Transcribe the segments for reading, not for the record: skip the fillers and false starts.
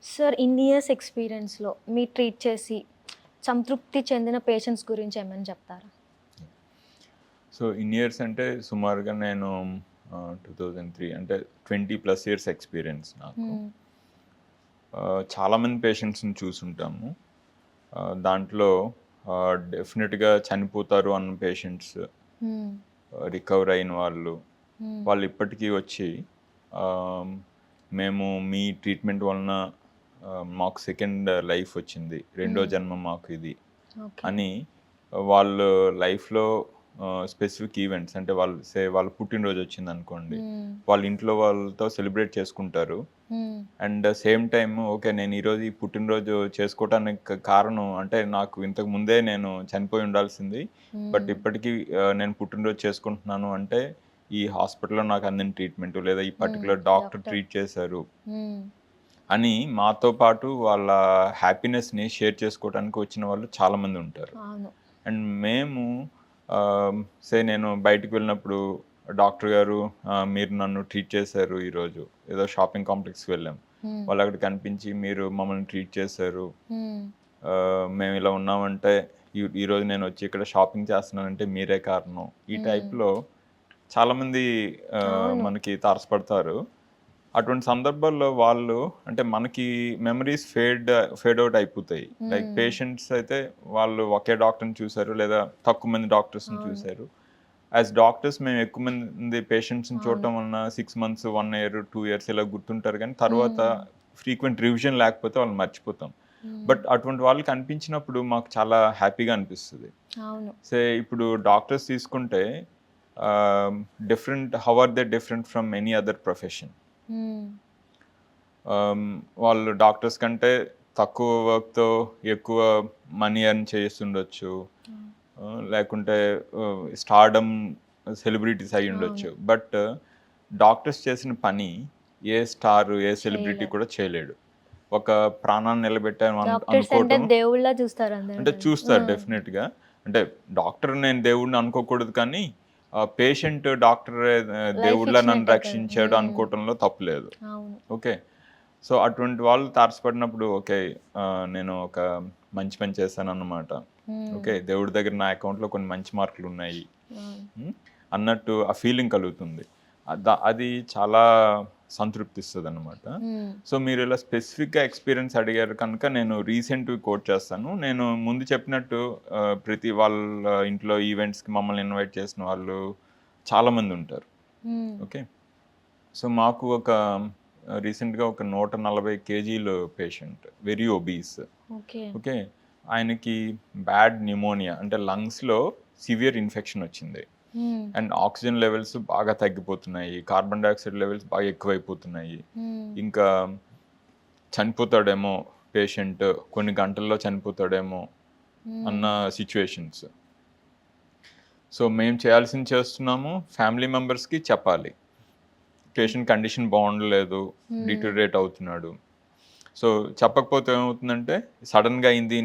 Sir ఇన్ని years ఎక్స్‌పీరియన్స్‌లో మీరు treat చేసి సంతృప్తి చెందిన పేషెంట్స్ గురించి ఏమైనా చెప్తారా? సో ఇన్ ఇయర్స్ అంటే సుమారుగా నేను 2003 అంటే 20+ ఇయర్స్ ఎక్స్పీరియన్స్ నాకు. హ్మ్. చాలామంది పేషెంట్స్ని చూసుంటాము. దాంట్లో డెఫినెట్గా చనిపోతారు అన్న పేషెంట్స్, హ్మ్. రికవర్ అయిన వాళ్ళు, హ్మ్. వాళ్ళు ఇప్పటికీ వచ్చి మేము మీ ట్రీట్మెంట్ వలన మాకు సెకండ్ లైఫ్ వచ్చింది, రెండో జన్మ మాకు ఇది ఓకే. అని వాళ్ళు లైఫ్లో స్పెసిఫిక్ ఈవెంట్స్ అంటే వాళ్ళ పుట్టినరోజు వచ్చింది అనుకోండి, హ్మ్. వాళ్ళ ఇంట్లో వాళ్ళతో సెలబ్రేట్ చేసుకుంటారు. హ్మ్. అండ్ సేమ్ టైమ్ ఓకే నేను ఈరోజు ఈ పుట్టినరోజు చేసుకోవటానికి కారణం అంటే నాకు ఇంతకు ముందే నేను చనిపోయి ఉండాల్సింది, బట్ హ్మ్. ఇప్పటికీ నేను పుట్టినరోజు చేసుకుంటున్నాను అంటే ఈ హాస్పిటల్లో నాకు అందిన ట్రీట్మెంట్ లేదా ఈ పర్టికులర్ డాక్టర్ డాక్టర్. ట్రీట్ చేశారు హ్మ్. అని మాతో పాటు వాళ్ళ హ్యాపీనెస్ని షేర్ చేసుకోవడానికి వచ్చిన వాళ్ళు చాలామంది ఉంటారు. అవును. అండ్ మేము నేను బయటికి వెళ్ళినప్పుడు డాక్టర్ గారు మీరు నన్ను ట్రీట్ చేశారు ఈరోజు, ఏదో షాపింగ్ కాంప్లెక్స్కి వెళ్ళాం, హ్మ్. వాళ్ళు అక్కడ కనిపించి మీరు మమ్మల్ని ట్రీట్ చేశారు, హ్మ్. మేము ఇలా ఉన్నామంటే ఈరోజు నేను వచ్చి ఇక్కడ షాపింగ్ చేస్తున్నానంటే మీరే కారణం, ఈ హ్మ్. టైప్లో చాలామంది అవును. మనకి తారసపడతారు. అటువంటి సందర్భాల్లో వాళ్ళు అంటే మనకి మెమరీస్ ఫేడ్ అవుట్ అయిపోతాయి. లైక్ హ్మ్. పేషెంట్స్ అయితే వాళ్ళు ఒకే డాక్టర్ని చూసారు లేదా తక్కువ మంది డాక్టర్స్ని అవును. చూసారు. యాజ్ డాక్టర్స్ మేము ఎక్కువ మంది పేషెంట్స్ని అవును. చూడటం వలన 6 మంత్స్, 1 ఇయర్, 2 ఇయర్స్ ఇలా గుర్తుంటారు, కానీ తర్వాత హ్మ్. ఫ్రీక్వెంట్ రివిజన్ లేకపోతే వాళ్ళు మర్చిపోతాం. హ్మ్. బట్ అటువంటి వాళ్ళు కనిపించినప్పుడు మాకు చాలా హ్యాపీగా అనిపిస్తుంది. అవును. ఇప్పుడు డాక్టర్స్ తీసుకుంటే how are they different from any other profession. Hmm. వాళ్ళు డాక్టర్స్ కంటే తక్కువ వర్క్‌తో ఎక్కువ మనీ ఎర్న్ చేస్తుండొచ్చు. హ్మ్. లేకుంటే స్టార్డమ్ సెలబ్రిటీస్ అవును. అయ్యుండొచ్చు. బట్ డాక్టర్స్ చేసిన పని ఏ స్టార్, ఏ సెలబ్రిటీ చేయలేరు. కూడా చేయలేడు. ఒక ప్రాణాన్ని నిలబెట్టాను డాక్టర్స్ అంటే అనుకోవటం దేవుళ్ళలా చూస్తారు అందరూ అంటే నన్ను. ఆ! చూస్తారు డెఫినెట్‌గా. అంటే డాక్టర్ నేను దేవుడిని అనుకోకూడదు, కానీ పేషెంట్ డాక్టరే లైఫ్ దేవుడిలా నన్ను ఇచ్చినట్టే కదా! రక్షించాడు హ్మ్. అనుకోవటంలో తప్పు లేదు. అవును. ఓకే. సో, అటువంటి వాళ్ళు తారసపడినప్పుడు ఓకే. నేను ఒక మంచి పని చేశానన్నమాట. హ్మ్. ఓకే. దేవుడి దగ్గర నా అకౌంట్‌లో కొన్ని మంచి మార్కులున్నాయి. అవును. హ్మ్. అన్నట్టు ఆ ఫీలింగ్ కలుగుతుంది. అది చాలా సంతృప్తిస్తదనమాట. హ్మ్. సో, మీరు ఇలా స్పెసిఫిక్‌గా ఎక్స్‌పీరియన్స్ అడిగారు కనుక నేను రీసెంట్‌వి కోట్ చేస్తాను. నేను ముందు చెప్పినట్టు ప్రతి వాళ్ళ ఇంట్లో ఈవెంట్స్‌కి మమ్మల్ని ఇన్వైట్ చేసిన వాళ్ళు చాలామందుంటారు. హ్మ్. ఓకే. సో, మాకు రీసెంట్‌గా ఒక 140 కేజీలు patient, very obese. Okay. Okay. ఆయనకి బ్యాడ్ న్యూమోనియా అంటే లంగ్స్‌లో సివియర్ ఇన్ఫెక్షన్ వచ్చింది. హ్మ్. అండ్ ఆక్సిజన్ లెవెల్స్ బాగా తగ్గిపోతున్నాయి, కార్బన్ డయాక్సైడ్ లెవెల్స్ బాగా ఎక్కువైపోతున్నాయి. హ్మ్. ఇంకా చనిపోతాడేమో పేషెంట్, కొన్ని గంటల్లో చనిపోతాడేమో హ్మ్. అన్న సిట్యుయేషన్స్. సో, మేము చేయాల్సింది చేస్తున్నాము. ఫ్యామిలీ మెంబర్స్‌కి చెప్పాలి, పేషెంట్ కండిషన్ బాగుండలేదు, హ్మ్. డిటోరియేట్ అవుతున్నాడు. సో, చెప్పకపోతే ఏమవుతుందంటే సడెన్‌గా అయింది.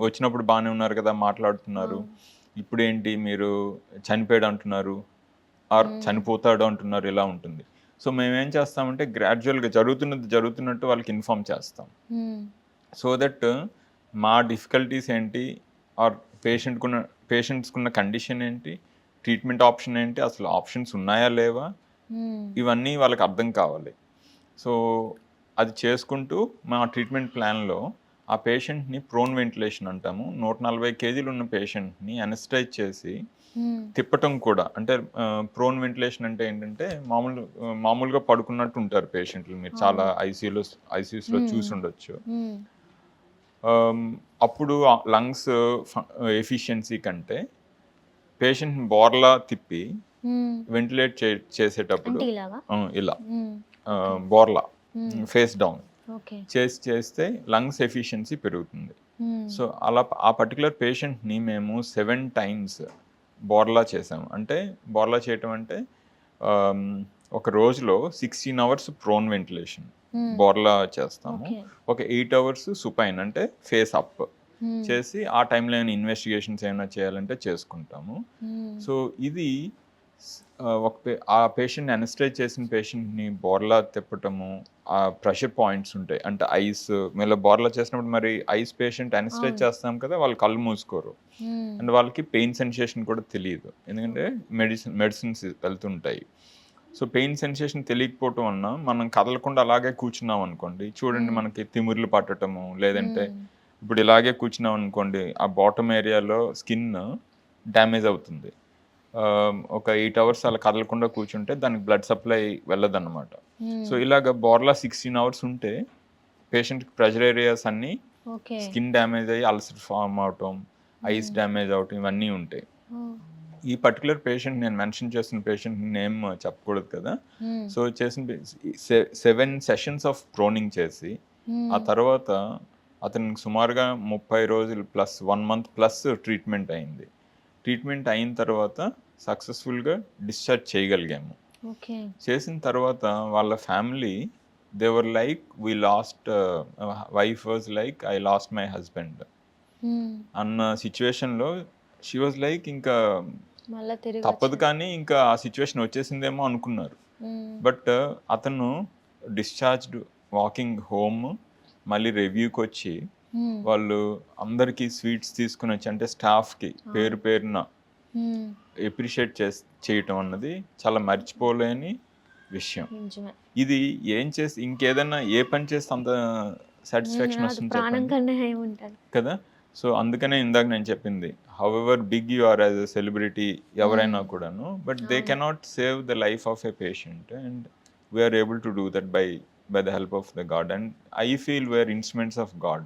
వచ్చినప్పుడు బానే ఉన్నారు కదా, మాట్లాడుతున్నారు, అవును. ఇప్పుడేంటి మీరు చనిపోయాడు అంటున్నారు, ఆర్ హ్మ్. చనిపోతాడు అంటున్నారు, ఇలా ఉంటుంది. సో, మేమేం చేస్తామంటే గ్రాడ్యుయల్‌గా జరుగుతున్నది జరుగుతున్నట్టు వాళ్ళకి ఇన్ఫార్మ్ చేస్తాం. హ్మ్. సో దట్ మా డిఫికల్టీస్ ఏంటి, ఆర్ పేషెంట్‌కున్న పేషెంట్స్‌కున్న కండిషన్ ఏంటి, ట్రీట్మెంట్ ఆప్షన్ ఏంటి, అసలు ఆప్షన్స్ ఉన్నాయా లేవా, హ్మ్. ఇవన్నీ వాళ్ళకి అర్థం కావాలి. సో, అది చేసుకుంటూ మా ట్రీట్మెంట్ ప్లాన్‌లో ఆ పేషెంట్‌ని ప్రోన్ వెంటిలేషన్ అంటాము. 140 కేజీలు ఉన్న పేషెంట్‌ని అనెస్థెటైజ్ చేసి హ్మ్. తిప్పటం కూడా. అంటే ప్రోన్ వెంటిలేషన్ అంటే ఏంటంటే మామూలుగా పడుకున్నట్టు ఉంటారు పేషెంట్లు. మీరు చాలా అవును. ఐసీయూస్‌లో హ్మ్. చూసుండొచ్చు. హ్మ్. ఆహ్, అప్పుడు లంగ్స్ ఎఫిషియన్సీ కంటే పేషెంట్‌ని బోర్లా తిప్పి హ్మ్. వెంటిలేట్ చేసేటప్పుడు అంటే ఇలాగా? ఇలా హ్మ్. ఓకే. బోర్లా హ్మ్. Face down okay. చేస్తే లంగ్స్ ఎఫిషియన్సీ పెరుగుతుంది. హ్మ్. సో, అలా ఆ పర్టిక్యులర్ పేషెంట్‌ని మేము 7 టైమ్స్ బోర్లా చేసాము. అంటే బోర్లా చేయటం అంటే ఆహ్, ఒక రోజులో 16 అవర్స్ ప్రోన్ వెంటిలేషన్ హ్మ్. బోర్లా చేస్తాము. ఓకే. ఒక 8 అవర్స్ సుపైన్ అంటే ఫేస్ అప్ హ్మ్. చేసి ఆ టైంలో ఏమైనా ఇన్వెస్టిగేషన్స్ ఏమైనా చేయాలంటే చేసుకుంటాము. హ్మ్. సో, ఇది ఆ పేషెంట్ని అనెస్థైజ్ చేసిన పేషెంట్ని బోర్లా తిప్పటము, ఆ ప్రెషర్ పాయింట్స్ ఉంటాయి అంటే ఐస్ మళ్ళీ బోర్లా చేసినప్పుడు మరి ఐస్ పేషెంట్ అనెస్థైజ్ అవును. చేస్తాం కదా, వాళ్ళు కళ్ళు మూసుకోరు మ్మ్. అండ్ వాళ్ళకి పెయిన్ సెన్సేషన్ కూడా తెలియదు, ఎందుకంటే మెడిసిన్స్ వెళ్తుంటాయి. సో పెయిన్ సెన్సేషన్ తెలియకపోవటం వలన మనం కదలకుండా అలాగే కూర్చున్నాం అనుకోండి, చూడండి మ్మ్. మనకి తిమ్మిర్లు పట్టటము, లేదంటే మ్మ్. ఇప్పుడు ఇలాగే కూర్చున్నాం అనుకోండి, ఆ బాటమ్ ఏరియాలో స్కిన్ డ్యామేజ్ అవుతుంది. ఒక 8 అవర్స్ అలా కదలకుండా కూర్చుంటే దానికి బ్లడ్ సప్లై వెళ్ళదన్నమాట. సో మ్మ్. ఇలాగ బోర్లా 16 అవర్స్ ఉంటే పేషెంట్కి ప్రెషర్ ఏరియాస్ అన్నీ ఓకే. స్కిన్ డ్యామేజ్ అయ్యి అల్సర్ ఫామ్ అవటం, ఐస్ డ్యామేజ్ అవటం ఇవన్నీ ఉంటాయి. ఓ. ఈ పర్టికులర్ పేషెంట్ నేను మెన్షన్ చేసిన పేషెంట్ నేమ్ చెప్పకూడదు కదా. మ్మ్. సో చేసిన 7 సెషన్స్ ఆఫ్ ప్రోనింగ్ చేసి ఆ మ్మ్. తర్వాత అతనికి సుమారుగా 30 రోజులు ప్లస్ 1 మంత్ ప్లస్ ట్రీట్మెంట్ అయింది. ట్రీట్మెంట్ అయిన తర్వాత సక్సెస్ఫుల్గా డిశ్చార్జ్ చేయగలిగాము. ఓకే. చేసిన తర్వాత వాళ్ళ family they were like we lost, wife was like I lost my husband hmm. అన్న సిచ్యువేషన్లో షీ వాజ్ లైక్ ఇంకా మళ్ళా తిరిగి తప్పదు వచ్చారు. కానీ ఇంకా ఆ సిచ్యువేషన్ వచ్చేసిందేమో అనుకున్నారు. మ్మ్. బట్ అతను డిశ్చార్జ్డ్ వాకింగ్ హోమ్ మళ్ళీ రివ్యూకి వచ్చి మ్మ్. వాళ్ళు అందరికీ స్వీట్స్ తీసుకుని వచ్చి అంటే స్టాఫ్కి పేరు పేరున మ్మ్. ఎప్రిషియేట్ చేయటం అన్నది చాలా మర్చిపోలేని విషయం. నిజమే. ఇది ఏం చేసి ఇంకేదైనా ఏ పని చేస్తే అంత సాటిస్ఫాక్షన్ అది వస్తుంది ప్రాణం చెప్పండి కన్నా ఏముంటది. కదా. సో అందుకనే ఇందాక నేను చెప్పింది, however big you are as a celebrity ఎవరైనా కూడాను, but they cannot save the life of a patient and we are able to do that by the help of the god and I feel we're instruments of god.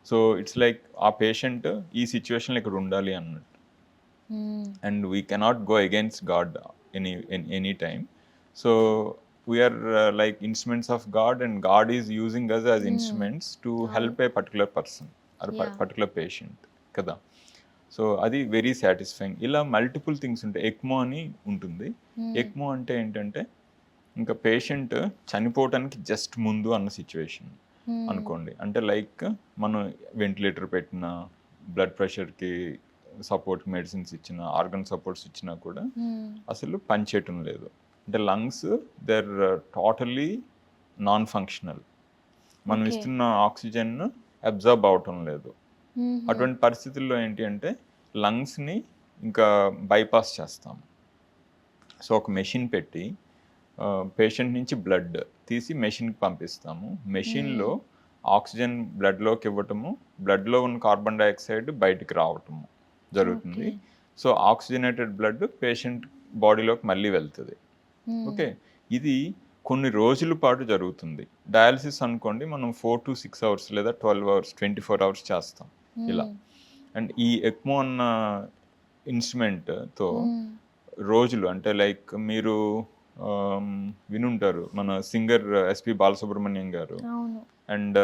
So it's like ఆ patient ఈ సిచ్యువేషన్లో ఇక్కడ ఉండాలి అన్నట్టు. మ్మ్. And we cannot go against God any time. So we are like instruments of God, and God is using us as instruments to help a particular person or Yeah. particular patient కదా. So అది very satisfying. ఇలా multiple things ఉంటాయి. ECMO అని ఉంటుంది. ECMO అంటే ఏంటంటే ఇంకా patient చనిపోవటానికి just ముందు అన్న సిచ్యువేషన్ అనుకోండి. అంటే లైక్ మనం వెంటిలేటర్ పెట్టిన, బ్లడ్ ప్రెషర్కి సపోర్ట్ మెడిసిన్స్ ఇచ్చిన, ఆర్గన్ సపోర్ట్స్ ఇచ్చినా కూడా మ్మ్. అసలు పనిచేయటం లేదు. అంటే lungs there totally non functional, మనం Okay. ఇస్తున్న ఆక్సిజన్ అబ్జర్బ్ అవటం లేదు. మ్మ్. అటువంటి పరిస్థితుల్లో ఏంటి అంటే లంగ్స్ని ఇంకా బైపాస్ చేస్తాం. సో ఒక మెషిన్ పెట్టి పేషెంట్ నుంచి బ్లడ్ తీసి మెషిన్కి పంపిస్తాము. మెషిన్లో ఆక్సిజన్ బ్లడ్లోకి ఇవ్వటము, బ్లడ్లో ఉన్న కార్బన్ డైఆక్సైడ్ బయటికి రావటము జరుగుతుంది. Okay. So oxygenated blood patient బాడీలోకి మళ్ళీ వెళ్తుంది. మ్మ్. ఓకే, ఇది కొన్ని రోజుల పాటు జరుగుతుంది. డయాలసిస్ అనుకోండి, మనం 4 to 6 అవర్స్ లేదా 12 అవర్స్ 24 అవర్స్ చేస్తాం ఇలా. అండ్ ఈ ఎక్మో అన్న ఇన్స్ట్రుమెంట్తో మ్మ్. రోజులు అంటే లైక్ మీరు వినుంటారు మన సింగర్ ఎస్పి బాలసుబ్రహ్మణ్యం గారు అవును. అండ్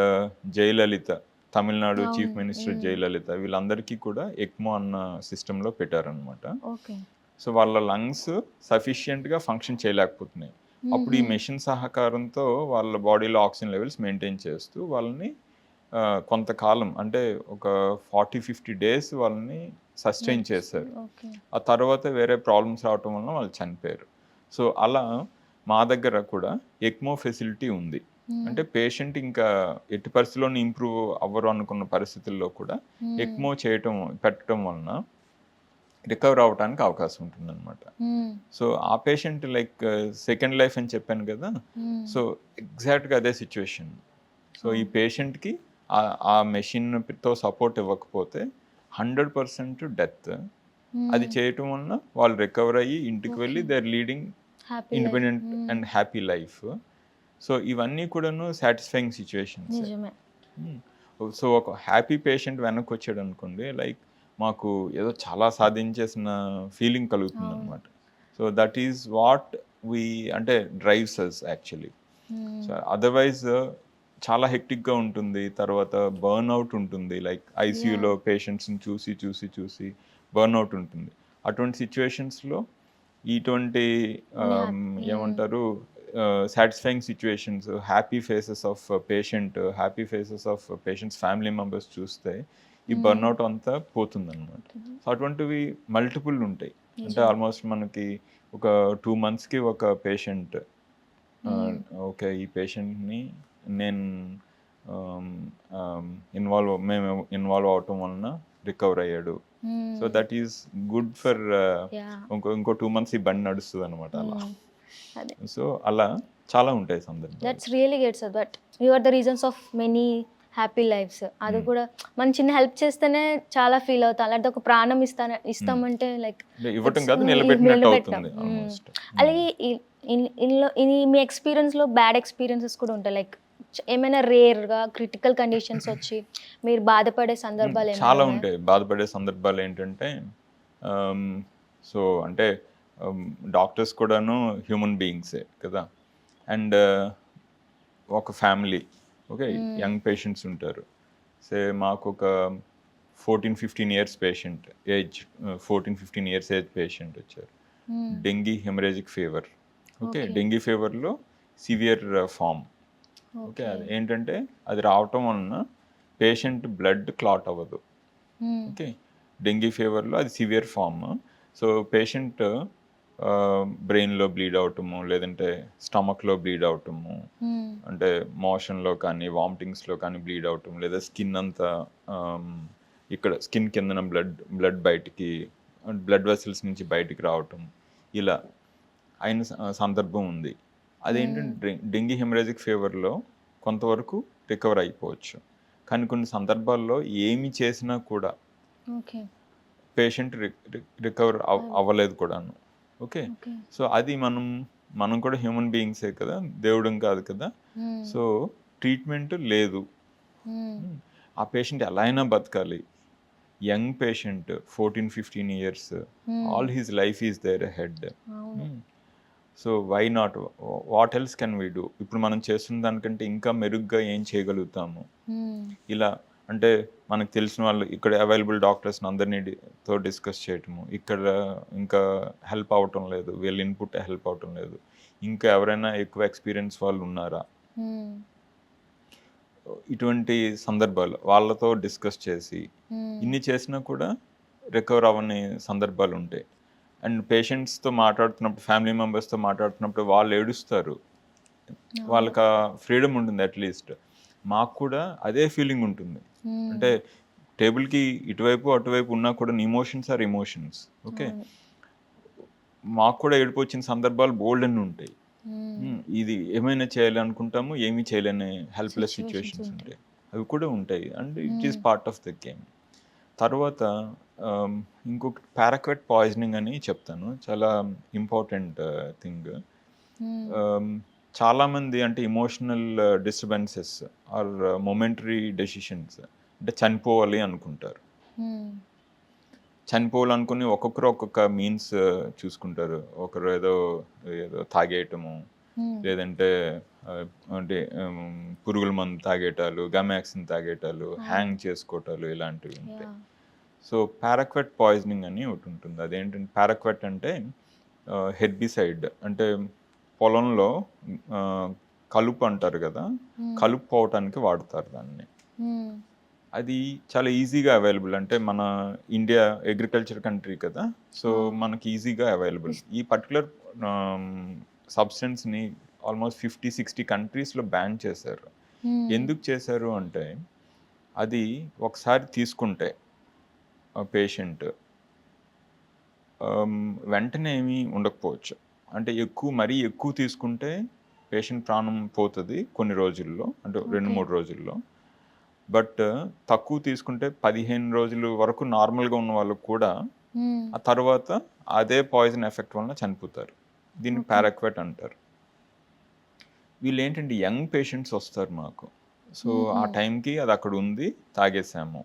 జయలలిత, తమిళనాడు అవును. చీఫ్ మినిస్టర్ జయలలిత, వీళ్ళందరికీ కూడా ఎక్మో అన్న సిస్టంలో పెట్టారనమాట. ఓకే. సో వాళ్ళ లంగ్స్ సఫిషియెంట్గా ఫంక్షన్ చేయలేకపోతున్నాయి. అప్పుడు ఈ మెషిన్ సహకారంతో వాళ్ళ బాడీలో ఆక్సిజన్ లెవెల్స్ మెయింటైన్ చేస్తూ వాళ్ళని కొంతకాలం అంటే ఒక 40-50 డేస్ వాళ్ళని సస్టైన్ చేశారు. ఓకే. ఆ తర్వాత వేరే ప్రాబ్లమ్స్ రావటం వలన వాళ్ళు చనిపోయారు. సో అలా మా దగ్గర కూడా ఎక్మో ఫెసిలిటీ ఉంది. అంటే పేషెంట్ ఇంకా ఎట్టి పరిస్థితుల్లోనూ ఇంప్రూవ్ అవ్వరు అనుకున్న పరిస్థితుల్లో కూడా ఎక్మో పెట్టడం వలన రికవర్ అవ్వడానికి అవకాశం ఉంటుంది అనమాట. మ్మ్. సో ఆ పేషెంట్ లైక్ సెకండ్ లైఫ్ అని చెప్పాను కదా. మ్మ్. సో ఎగ్జాక్ట్గా అదే సిచ్యువేషన్. సో ఈ పేషెంట్కి ఆ మెషిన్తో సపోర్ట్ ఇవ్వకపోతే 100% డెత్. అది చేయటం వలన వాళ్ళు రికవర్ అయ్యి ఇంటికి వెళ్ళి they are leading happy independent and happy life. So ఇవన్నీ కూడాను సాటిస్ఫైయింగ్ సిచ్యువేషన్స్. నిజమే. సో ఒక హ్యాపీ పేషెంట్ వెనక్కి వచ్చాడు అనుకోండి, లైక్ మాకు ఏదో చాలా సాధించేసిన ఫీలింగ్ కలుగుతుంది అనమాట. So that is what we అంటే drives us actually. So otherwise చాలా హెక్టిక్గా ఉంటుంది, తర్వాత బర్న్ అవుట్ ఉంటుంది, లైక్ ఐసీయూలో పేషెంట్స్ని చూసి చూసి చూసి బర్న్ అవుట్ ఉంటుంది. అటువంటి సిచ్యువేషన్స్లో ఇటువంటి ఏమంటారు satisfying situations, happy faces of patient, happy faces of patients family members చూస్తే ఈ బర్న్అవుట్ అంతా పోతుంది అనమాట. సో అటువంటివి మల్టిపుల్ ఉంటాయి. అంటే ఆల్మోస్ట్ మనకి ఒక 2 monthsకి ఒక పేషెంట్ ఓకే ఈ పేషెంట్ని నేను మేము ఇన్వాల్వ్ అవటం వలన రికవర్ అయ్యాడు. So that is good for ఇంకో 2 months ఈ బండి నడుస్తుంది అనమాట అలా. అదే సో అలా చాలా ఉంటాయి సందర్భాలు. That's really great sir. But you are the reasons of many happy lifes. అది కూడా మనం చిన్న హెల్ప్ చేస్తేనే చాలా ఫీల్ అవుతాం. అలాంటి ఒక ప్రాణం ఇస్తామంటే లైక్ ఇవ్వటం కాదు నిలబెట్టినట్టు అవుతుంది ఆల్మోస్ట్. అలాగే మీ ఎక్స్పీరియన్స్లో బ్యాడ్ ఎక్స్పీరియన్సెస్ కూడా ఉంటాయి. లైక్ ఏమైనా రేర్గా క్రిటికల్ కండిషన్స్ వచ్చి మీరు బాధపడే సందర్భాలు చాలా ఉంటాయి. బాధపడే సందర్భాలు ఏంటంటే సో అంటే డాక్టర్స్ కూడాను హ్యూమన్ బీయింగ్సే కదా. అండ్ ఒక ఫ్యామిలీ ఓకే యంగ్ పేషెంట్స్ ఉంటారు. సే మాకు ఒక 14-15 years patient age 14-15 years age patient వచ్చారు. Dengue haemorrhagic fever. Okay dengue ఫీవర్లో సివియర్ ఫామ్. ఓకే అది ఏంటంటే అది రావటం వలన పేషెంట్ బ్లడ్ క్లాట్ అవ్వదు. ఓకే డెంగీ ఫీవర్లో అది సివియర్ ఫామ్. సో పేషెంట్ బ్రెయిన్లో బ్లీడ్ అవటము లేదంటే స్టమక్లో బ్లీడ్ అవటము అంటే మోషన్లో కానీ వామిటింగ్స్లో కానీ బ్లీడ్ అవటం లేదా స్కిన్ అంతా ఇక్కడ స్కిన్ కిందన బ్లడ్ బయటికి బ్లడ్ వెసల్స్ నుంచి బయటికి రావటం ఇలా అయిన సందర్భం ఉంది. అదేంటంటే డెంగీ హెమరేజిక్ ఫీవర్లో కొంతవరకు రికవర్ అయిపోవచ్చు. కానీ కొన్ని సందర్భాల్లో ఏమి చేసినా కూడా పేషెంట్ రికవర్ అవ్వలేదు కూడాను. ఓకే సో అది మనం కూడా హ్యూమన్ బీయింగ్సే కదా, దేవుడం కాదు కదా. సో ట్రీట్మెంట్ లేదు. ఆ పేషెంట్ ఎలా అయినా బతకాలి. Young patient 14-15 years all his life is there head. So why not, what else can we do? ఇప్పుడు మనం చేస్తున్న దానికంటే ఇంకా మెరుగ్గా ఏం చేయగలుగుతాము? ఇలా అంటే మనకు తెలిసిన వాళ్ళు ఇక్కడ అవైలబుల్ డాక్టర్స్ని అందరినీతో డిస్కస్ చేయటము, ఇక్కడ ఇంకా హెల్ప్ అవటం లేదు, వీళ్ళ ఇన్పుట్ హెల్ప్ అవటం లేదు, ఇంకా ఎవరైనా ఎక్కువ ఎక్స్పీరియన్స్ వాళ్ళు ఉన్నారా, ఇటువంటి సందర్భాలు వాళ్ళతో డిస్కస్ చేసి ఇన్ని చేసినా కూడా రికవర్ అవ్వని సందర్భాలు ఉంటాయి. అండ్ పేషెంట్స్తో మాట్లాడుతున్నప్పుడు ఫ్యామిలీ మెంబర్స్తో మాట్లాడుతున్నప్పుడు వాళ్ళు ఏడుస్తారు. వాళ్ళకి ఆ ఫ్రీడమ్ ఉంటుంది. అట్లీస్ట్ మాకు కూడా అదే ఫీలింగ్ ఉంటుంది. అంటే టేబుల్కి ఇటువైపు అటువైపు ఉన్నా కూడా ఇమోషన్స్ ఆర్ ఇమోషన్స్. ఓకే మాకు కూడా ఏడుపు వచ్చిన సందర్భాలు బోల్డ్ అన్ని ఉంటాయి. ఇది ఏమైనా చేయాలి అనుకుంటాము, ఏమీ చేయలేని హెల్ప్లెస్ సిచ్యువేషన్స్ ఉంటాయి, అవి కూడా ఉంటాయి. And it is part of the game. తర్వాత ఇంకొకటి పారాక్వెట్ పాయిజనింగ్ అని చెప్తాను, చాలా ఇంపార్టెంట్ థింగ్. చాలామంది అంటే emotional disturbances or momentary decisions అంటే చనిపోవాలి అనుకుంటారు. చనిపోవాలనుకుని ఒక్కొక్కరు ఒక్కొక్క మీన్స్ చూసుకుంటారు. ఒకరు ఏదో తాగేయటము, లేదంటే అంటే పురుగుల మందు తాగేటాలు, గమాక్సిన్ తాగేటాలు, హ్యాంగ్ చేసుకోవటాలు ఇలాంటివి ఉంటాయి. సో పారాక్వెట్ పాయిజనింగ్ అని ఒకటి ఉంటుంది. అదేంటంటే పారాక్వెట్ అంటే హెర్బిసైడ్, అంటే పొలంలో కలుపు అంటారు కదా, కలుపు పోవటానికి వాడతారు దాన్ని. అది చాలా ఈజీగా అవైలబుల్. అంటే మన ఇండియా అగ్రికల్చర్ కంట్రీ కదా, సో మనకి ఈజీగా అవైలబుల్. ఈ పర్టికులర్ సబ్స్టెన్స్ని ఆల్మోస్ట్ 50-60 కంట్రీస్లో బ్యాన్ చేశారు. ఎందుకు చేశారు అంటే అది ఒకసారి తీసుకుంటే పేషెంట్ వెంటనే ఏమీ ఉండకపోవచ్చు. అంటే మరీ ఎక్కువ తీసుకుంటే పేషెంట్ ప్రాణం పోతుంది కొన్ని రోజుల్లో, అంటే 2-3 రోజుల్లో. బట్ తక్కువ తీసుకుంటే 15 రోజుల వరకు నార్మల్గా ఉన్న వాళ్ళకు కూడా ఆ తర్వాత అదే పాయిజన్ ఎఫెక్ట్ వలన చనిపోతారు. దీన్ని పారాక్వెట్ అంటారు. వీళ్ళు ఏంటంటే యంగ్ పేషెంట్స్ వస్తారు మాకు. సో ఆ టైంకి అది అక్కడ ఉంది, తాగేసాము,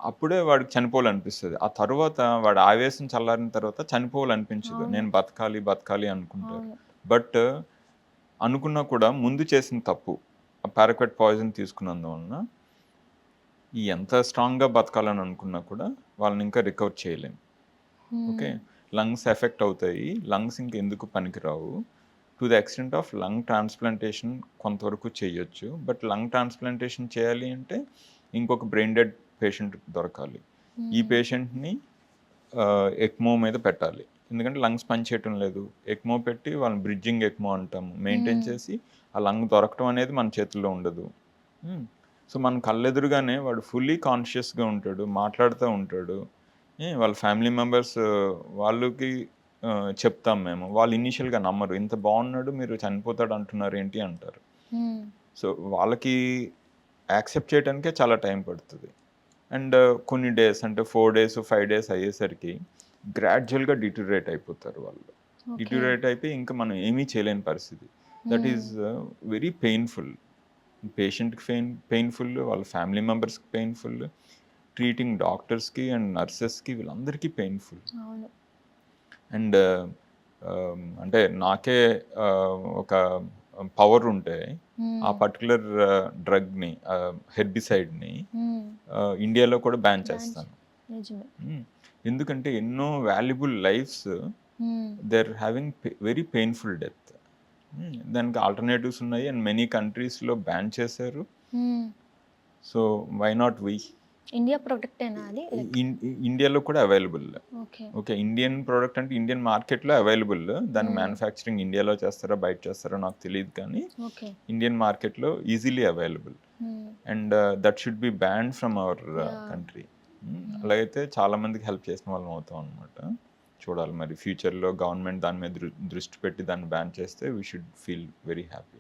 అప్పుడే వాడికి చనిపోవాలనిపిస్తుంది. ఆ తర్వాత వాడు ఆవేశం చల్లారిన తర్వాత చనిపోవాలనిపించదు. నేను బతకాలి అనుకుంటారు. బట్ అనుకున్నా కూడా ముందు చేసిన తప్పు పారాక్వెట్ పాయిజన్ తీసుకున్నందువలన ఎంత స్ట్రాంగ్గా బతకాలని అనుకున్నా కూడా వాళ్ళని ఇంకా రికవర్ చేయలేము. ఓకే లంగ్స్ ఎఫెక్ట్ అవుతాయి. లంగ్స్ ఇంకెందుకు పనికిరావు. To the extent of lung transplantation కొంతవరకు చేయొచ్చు. బట్ లంగ్ ట్రాన్స్ప్లాంటేషన్ చేయాలి అంటే ఇంకొక బ్రెయిన్ డెడ్ పేషెంట్ దొరకాలి. ఈ పేషెంట్ని ఎక్మో మీద పెట్టాలి, ఎందుకంటే లంగ్స్ పనిచేయటం లేదు. ఎక్మో పెట్టి వాళ్ళని బ్రిడ్జింగ్ ఎక్మో అంటాము, మెయింటైన్ చేసి ఆ లంగ్ దొరకటం అనేది మన చేతుల్లో ఉండదు. సో మన కళ్ళెదురుగానే వాడు ఫుల్లీ కాన్షియస్గా ఉంటాడు, మాట్లాడుతూ ఉంటాడు. వాళ్ళ ఫ్యామిలీ మెంబర్స్ వాళ్ళకి చెప్తాం మేము, వాళ్ళు ఇనీషియల్గా నమ్మరు, ఇంత బాగున్నాడు మీరు చనిపోతాడు అంటున్నారు ఏంటి అంటారు. సో వాళ్ళకి యాక్సెప్ట్ చేయడానికే చాలా టైం పడుతుంది. అండ్ కొన్ని డేస్ అంటే 4 days 5 days అయ్యేసరికి గ్రాడ్యువల్గా డిటూరేట్ అయిపోతారు వాళ్ళు. డిటూరేట్ అయిపోయి ఇంకా మనం ఏమీ చేయలేని పరిస్థితి. That is very painful. పేషెంట్కి పెయిన్ఫుల్, వాళ్ళ ఫ్యామిలీ మెంబర్స్కి పెయిన్ఫుల్, ట్రీటింగ్ డాక్టర్స్కి అండ్ నర్సెస్కి వీళ్ళందరికీ పెయిన్ఫుల్. అండ్ అంటే నాకే ఒక పవర్ ఉంటే ఆ పర్టికులర్ డ్రగ్ని, హెర్బిసైడ్ని ఇండియాలో కూడా బ్యాన్ చేస్తాను. ఎందుకంటే ఎన్నో valuable lifes they are having very painful death. దానికి ఆల్టర్నేటివ్స్ ఉన్నాయి అండ్ మెనీ కంట్రీస్లో బ్యాన్ చేశారు. So why not we? India product అది ఇండియాలో కూడా అవైలబుల్. ఓకే, ఇండియన్ ప్రోడక్ట్ అంటే ఇండియన్ మార్కెట్లో అవైలబుల్. దాని మ్యానుఫ్యాక్చరింగ్ ఇండియాలో చేస్తారో బయట చేస్తారో నాకు తెలియదు, కానీ ఇండియన్ మార్కెట్లో easily available. And that should be banned from our country. అలాగైతే చాలా మందికి హెల్ప్ చేసిన వాళ్ళం అవుతాం అనమాట. చూడాలి మరి ఫ్యూచర్లో గవర్నమెంట్ దాని మీద దృష్టి పెట్టి దాన్ని బ్యాన్ చేస్తే we should feel very happy.